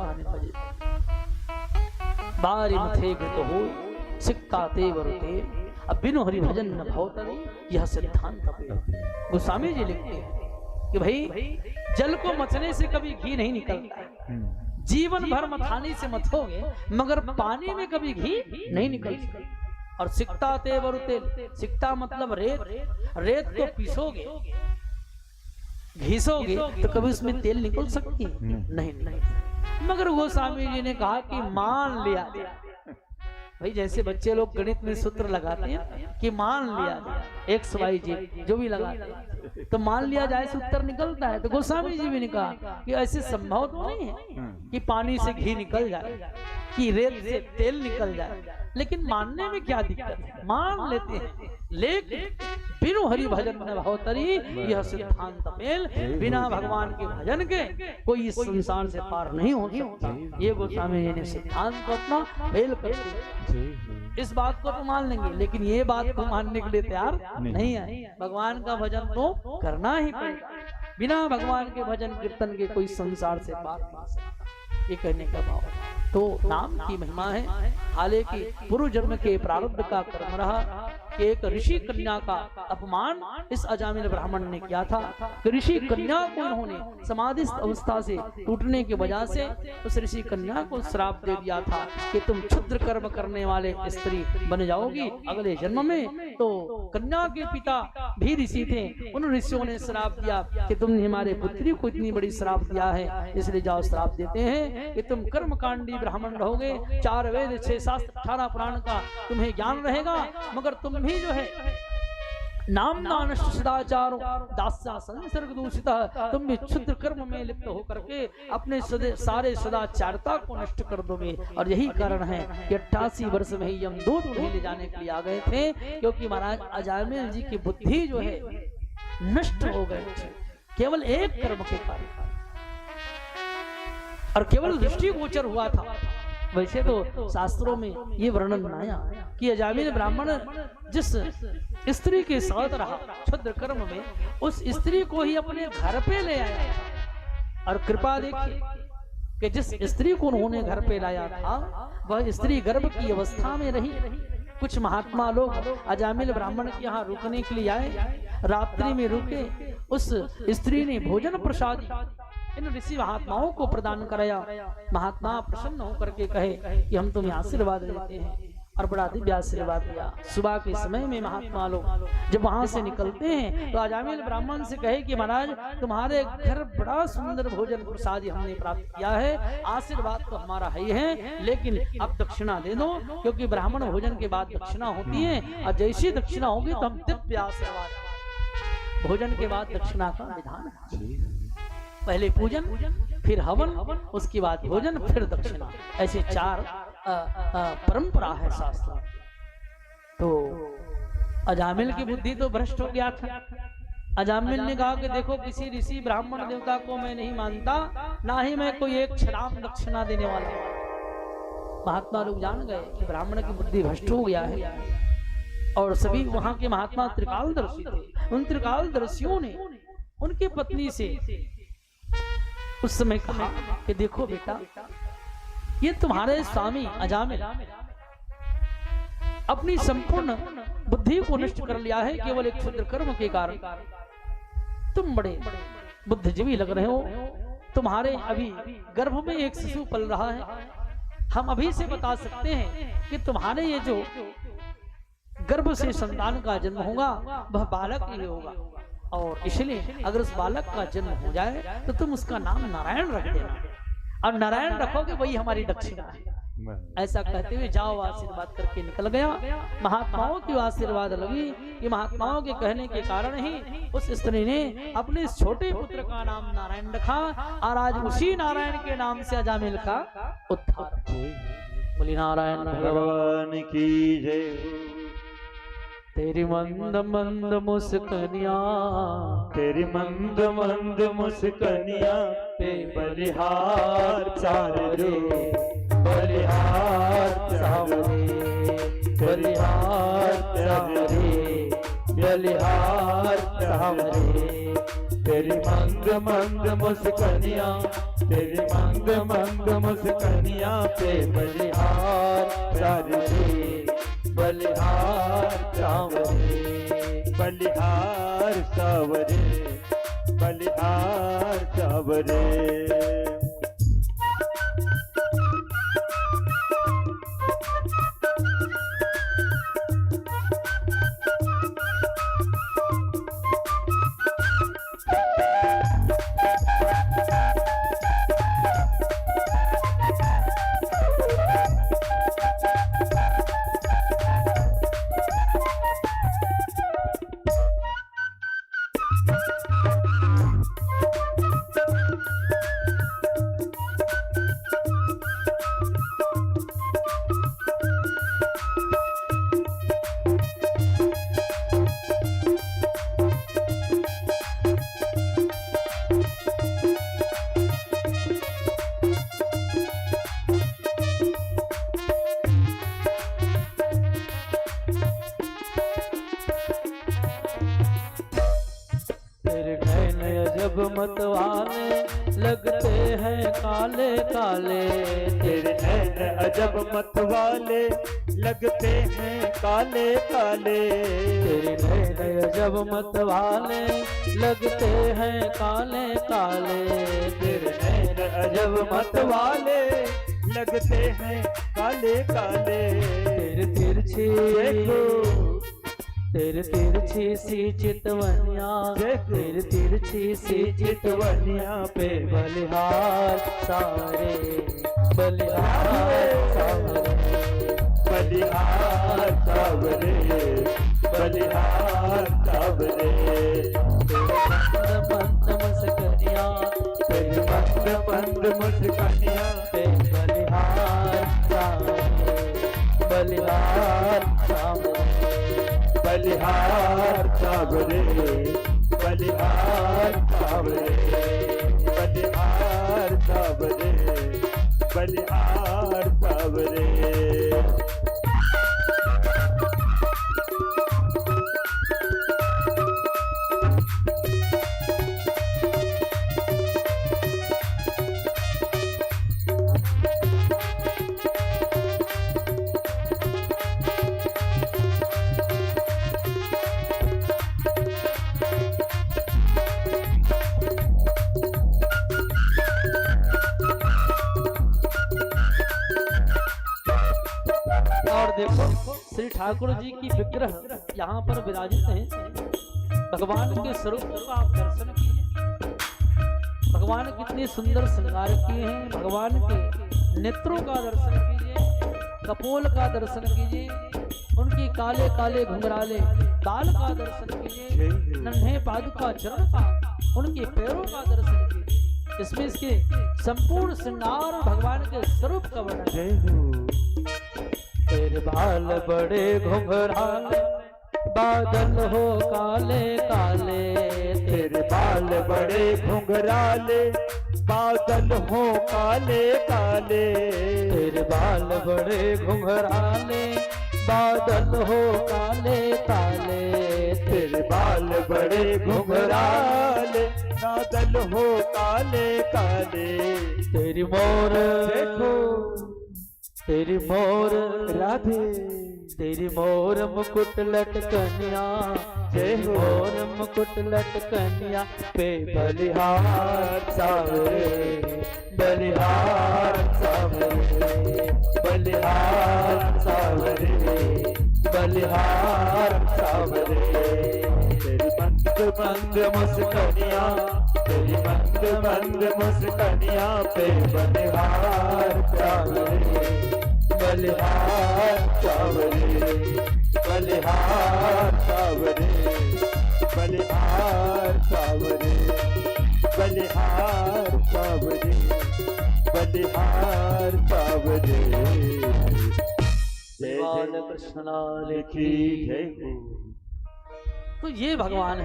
कहने भजे बारी मथे तो हो सिकता ते वरुते अब बिनु हरि भजन न भवतरी यह सिद्धांत गोस्वामी जी लिखते हैं कि भाई जल को मथने से कभी घी नहीं निकलता है, जीवन भर मथाने से मथोगे मगर पानी में कभी घी नहीं निकल सकता। और सिकता ते वरुते, सिकता मतलब रेत, रेत को पीसोगे घिसोगे तो कभी उसमें तेल निकल सकती है नहीं। मगर गोस्वामी जी ने कहा कि मान लिया भाई, जैसे बच्चे लोग गणित में सूत्र लगाते हैं कि मान लिया एक्स वाई जेड जो भी लगाते हैं तो मान लिया जाए से उत्तर निकलता है। तो गोस्वामी जी भी ने कहा कि ऐसे संभव तो नहीं है कि पानी से घी निकल जाए कि रेत से तेल निकल जाए, लेकिन मानने में क्या दिक्कत है, मान लेते हैं। लेकिन बिनु हरि भजन न भवतरी यह सिद्धांत मेल, बिना भगवान के भजन के कोई इस संसार से पार नहीं हो सकता। ये गोस्वामी जी ने सिद्धांत को अपना फेल कर दिया। इस बात को तो मान लेंगे, लेकिन ये बात को मानने के लिए तैयार नहीं है। भगवान का भजन तो करना ही पड़ेगा, बिना भगवान के भजन कीर्तन के कोई संसार से पार नहीं सकता। ये कहने का भाव तो नाम की महिमा है। हालांकि पूर्व जन्म के प्रारब्ध का कर्म रहा कि एक ऋषि कन्या का अपमान इस अजामिल ब्राह्मण ने किया था कि ऋषि कन्या को उन्होंने समाधिस्थ अवस्था से टूटने की वजह से उस ऋषि कन्या को श्राप दे दिया था कि तुम क्षुद्र कर्म करने वाले स्त्री बन जाओगी अगले जन्म में। तो कन्या के पिता भी ऋषि थे, उन ऋषियों ने श्राप दिया कि तुमने हमारे पुत्री को इतनी बड़ी श्राप दिया है, इसलिए जाओ श्राप देते हैं कि तुम कर्मकांडी ब्राह्मण रहोगे, 4 वेद 6 शास्त्र 18 पुराण का तुम्हें ज्ञान रहेगा, मगर तुम भी जो है नाम नानष्ट सदाचारों दास्या संसर्ग दूषित, तुम भी क्षुद्र कर्म में लिप्त होकर के अपने सारे सदाचारता को नष्ट कर दोगे। और यही कारण है कि 88 वर्ष में ही यमदूत उन्हें ले जाने के लिए आ गए थे, क्योंकि महाराज अजामिल जी की बुद्धि जो है नष्ट हो गए थे केवल एक कर्म के कारण, और केवल दृष्टि गोचर हुआ था। वैसे तो शास्त्रों में ये वर्णन आया कि अजामिल ब्राह्मण जिस स्त्री के साथ रहा क्षुद्र कर्म में, उस स्त्री को ही अपने घर पे ले आया। और कृपा देखिए कि जिस स्त्री को उन्होंने घर पे लाया था वह स्त्री गर्भ की अवस्था में रही। कुछ महात्मा लोग अजामिल ब्राह्मण के यहाँ रुकने के लिए आए, रात्रि में रुके, उस स्त्री ने भोजन प्रसाद इन ऋषि महात्माओं को प्रदान कराया। महात्मा प्रसन्न होकर के कहे कि हम तुम्हें आशीर्वाद देते हैं, और बड़ा दिव्य आशीर्वाद दिया। सुबह के समय में महात्मा लोग जब वहां से निकलते हैं तो अजामिल ब्राह्मण से कहे कि महाराज तुम्हारे घर बड़ा सुंदर भोजन प्रसाद हमने प्राप्त किया है, आशीर्वाद तो हमारा ही है, लेकिन अब दक्षिणा दे दो, क्योंकि ब्राह्मण भोजन के बाद दक्षिणा होती है, और जैसी दक्षिणा होगी तो हम दिव्य आशीर्वाद। भोजन के बाद दक्षिणा का विधान है, पहले पूजन फिर हवन, उसके बाद भोजन फिर दक्षिणा, ऐसे 4 परंपरा है शास्त्र। तो अजामिल की बुद्धि तो भ्रष्ट हो गया था। अजामिल ने कहा कि देखो किसी ऋषि ब्राह्मण देवता को मैं नहीं मानता, ना ही मैं कोई एक छलाम दक्षिणा देने वाला। महात्मा लोग जान गए कि ब्राह्मण की बुद्धि भ्रष्ट हो गया है, और सभी वहां के महात्मा त्रिकालदर्शी थे। उन त्रिकालदर्शियों ने उनकी पत्नी से उस समय कहा कि देखो बेटा, ये तुम्हारे स्वामी अजामिल अपनी संपूर्ण बुद्धि को नष्ट कर लिया है केवल एक क्षुद्र कर्म के कारण। तुम बड़े बुद्धिजीवी लग रहे हो, तुम्हारे अभी गर्भ में एक शिशु पल रहा है, हम अभी से बता सकते हैं कि तुम्हारे ये जो गर्भ से संतान का जन्म होगा वह बालक ही होगा, और इसलिए अगर उस बालक का जन्म हो जाए तो तुम उसका नाम नारायण रख देना, और नारायण रखोगे वही हमारी दक्षिणा है। ऐसा कहते हुए जाओ आशीर्वाद करके निकल गया। महात्माओं की आशीर्वाद लगी कि महात्माओं के कहने के कारण ही उस स्त्री ने अपने इस छोटे पुत्र का नाम नारायण रखा, और आज उसी नारायण के नाम से अजामिल का उद्धार। बोली नारायण भगवान की जय। तेरी मंद मंद मुस्कनिया, तेरी मंद मंद मुस्कनिया पे बलिहार चारे, बलिहार चारे, बलिहार चारे, बलिहार चारे, तेरी मंद मंद मुस्कानियाँ, तेरी मंद मंद मुस्कानियाँ पे बलिहार सारे बलिहार सांवरे, बलिहार सावरे, बलिहार सावरे। जब मतवाले लगते हैं काले काले, तेरे नैन अजब मतवाले लगते हैं काले काले, तेरे नैन अजब मतवाले लगते हैं काले काले, तेरे नैन अजब मतवाले लगते हैं काले काले। तेरे तिरछी तेरे तिरछी सी चितवनिया, तेरे तिरछी सी चितवनिया पे बलिहार सावरे, बलिहार सावरे, बलिहार सावरे, बलिहार सावरे। मंद मुस्कानियाँ, तेरी मंद मंद मुस्कानियाँ पे बलिहार सावरे, बलिहार सावरे, बलिहार सावरे, बलिहार सावरे, बलिहार सावरे, बलिहार सावरे। और देखो श्री ठाकुर जी की विग्रह यहाँ पर विराजित हैं। भगवान के स्वरूप का आप दर्शन कीजिए। भगवान कितने सुंदर श्रृंगार किए हैं। भगवान के नेत्रों का दर्शन कीजिए, कपोल का दर्शन कीजिए, उनकी काले काले घुंघराले बाल का दर्शन कीजिए, नन्हे पादुका चरण का, उनके पैरों का दर्शन कीजिए। इसमें इसके संपूर्ण श्रृंगार भगवान के स्वरूप का वर्णन है। तेरे बाल बड़े घुंघराले बादल हो काले काले, तेरे बाल बड़े घुंघराले बादल हो काले काले, तेरे बाल बड़े घुंघराले बादल हो काले काले, तेरे बाल बड़े घुंघराले बादल हो काले काले। तेरी मोर देखो तेरी मोर राधे, तेरी मोर मुकुट लटकनिया, तेरी मोर मुकुट लटकनिया पे बलिहार सावरे, बलिहार सावरे, बलिहार सावरे, बलिहार सावरे। तेरी मंद मंद मुस्कानिया, तेरी मंद मंद मुस्कानिया पे बलिहार सावरे, बलिहार सावरे, बलिहार सावरे, बलिहार सावरे, बलिहार सावरे, बलिहार सावरे। जय बाल कृष्ण लाल की जय हो। तो ये भगवान है।